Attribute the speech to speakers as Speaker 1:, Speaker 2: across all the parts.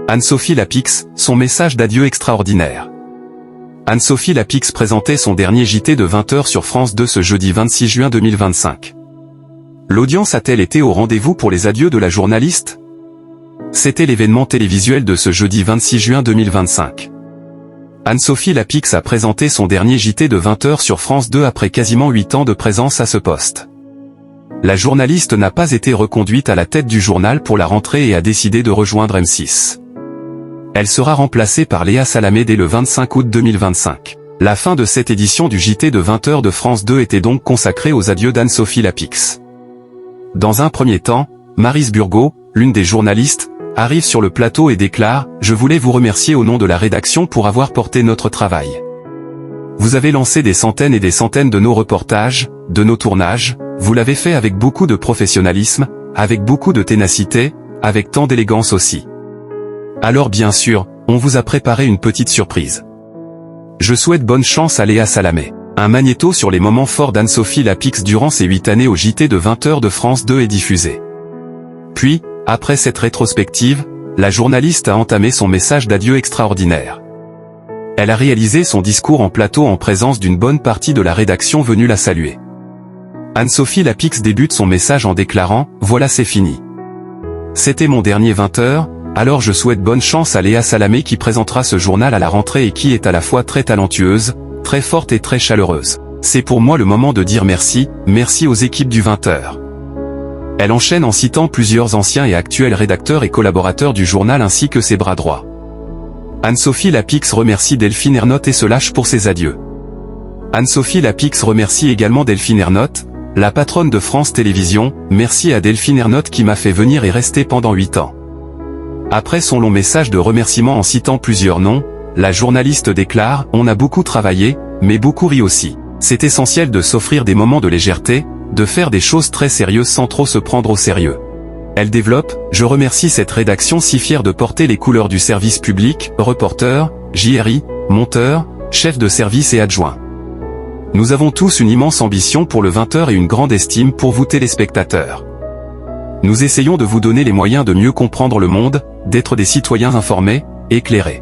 Speaker 1: Anne-Sophie Lapix, son message d'adieu extraordinaire. Anne-Sophie Lapix présentait son dernier JT de 20h sur France 2 ce jeudi 26 juin 2025. L'audience a-t-elle été au rendez-vous pour les adieux de la journaliste? C'était l'événement télévisuel de ce jeudi 26 juin 2025. Anne-Sophie Lapix a présenté son dernier JT de 20h sur France 2 après quasiment 8 ans de présence à ce poste. La journaliste n'a pas été reconduite à la tête du journal pour la rentrée et a décidé de rejoindre M6. Elle sera remplacée par Léa Salamé dès le 25 août 2025. La fin de cette édition du JT de 20h de France 2 était donc consacrée aux adieux d'Anne-Sophie Lapix. Dans un premier temps, Maryse Burgot, l'une des journalistes, arrive sur le plateau et déclare « Je voulais vous remercier au nom de la rédaction pour avoir porté notre travail. Vous avez lancé des centaines et des centaines de nos reportages, de nos tournages, vous l'avez fait avec beaucoup de professionnalisme, avec beaucoup de ténacité, avec tant d'élégance aussi. Alors bien sûr, on vous a préparé une petite surprise. Je souhaite bonne chance à Léa Salamé. » Un magnéto sur les moments forts d'Anne-Sophie Lapix durant ses 8 années au JT de 20h de France 2 est diffusé. Puis, après cette rétrospective, la journaliste a entamé son message d'adieu extraordinaire. Elle a réalisé son discours en plateau en présence d'une bonne partie de la rédaction venue la saluer. Anne-Sophie Lapix débute son message en déclarant « Voilà, c'est fini. C'était mon dernier 20h, alors je souhaite bonne chance à Léa Salamé qui présentera ce journal à la rentrée et qui est à la fois très talentueuse, très forte et très chaleureuse. C'est pour moi le moment de dire merci, merci aux équipes du 20h. » Elle enchaîne en citant plusieurs anciens et actuels rédacteurs et collaborateurs du journal ainsi que ses bras droits. Anne-Sophie Lapix remercie Delphine Ernotte et se lâche pour ses adieux. Anne-Sophie Lapix remercie également Delphine Ernotte, la patronne de France Télévisions. Merci à Delphine Ernotte qui m'a fait venir et rester pendant 8 ans. Après son long message de remerciement en citant plusieurs noms, la journaliste déclare « On a beaucoup travaillé, mais beaucoup ri aussi. C'est essentiel de s'offrir des moments de légèreté, de faire des choses très sérieuses sans trop se prendre au sérieux. » Elle développe « Je remercie cette rédaction si fière de porter les couleurs du service public, reporter, JRI, monteur, chef de service et adjoint. Nous avons tous une immense ambition pour le 20h et une grande estime pour vous téléspectateurs. Nous essayons de vous donner les moyens de mieux comprendre le monde, d'être des citoyens informés, éclairés.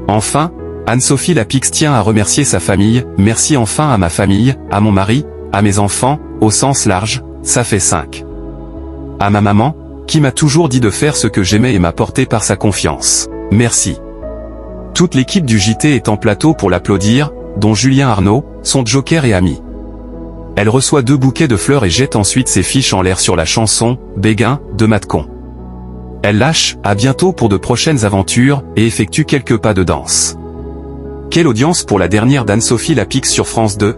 Speaker 1: Enfin, Anne-Sophie Lapix tient à remercier sa famille, merci enfin à ma famille, à mon mari, à mes enfants, au sens large, ça fait 5. À ma maman, qui m'a toujours dit de faire ce que j'aimais et m'a porté par sa confiance. Merci. Toute l'équipe du JT est en plateau pour l'applaudir, dont Julien Arnaud, son joker et ami. Elle reçoit 2 bouquets de fleurs et jette ensuite ses fiches en l'air sur la chanson « Béguin » de Matcon. Elle lâche « À bientôt pour de prochaines aventures » et effectue quelques pas de danse. Quelle audience pour la dernière d'Anne-Sophie Lapix sur France 2?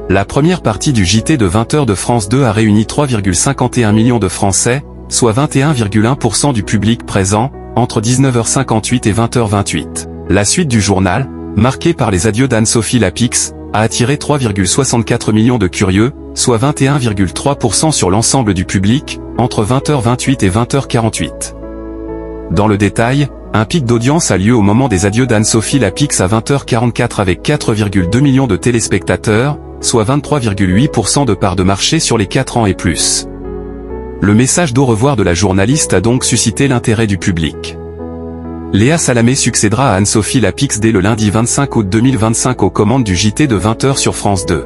Speaker 1: La première partie du JT de 20h de France 2 a réuni 3,51 millions de Français, soit 21,1% du public présent, entre 19h58 et 20h28. La suite du journal, marquée par les adieux d'Anne-Sophie Lapix, a attiré 3,64 millions de curieux, soit 21,3% sur l'ensemble du public, entre 20h28 et 20h48. Dans le détail, un pic d'audience a lieu au moment des adieux d'Anne-Sophie Lapix à 20h44 avec 4,2 millions de téléspectateurs, soit 23,8% de part de marché sur les 4 ans et plus. Le message d'au revoir de la journaliste a donc suscité l'intérêt du public. Léa Salamé succédera à Anne-Sophie Lapix dès le lundi 25 août 2025 aux commandes du JT de 20h sur France 2.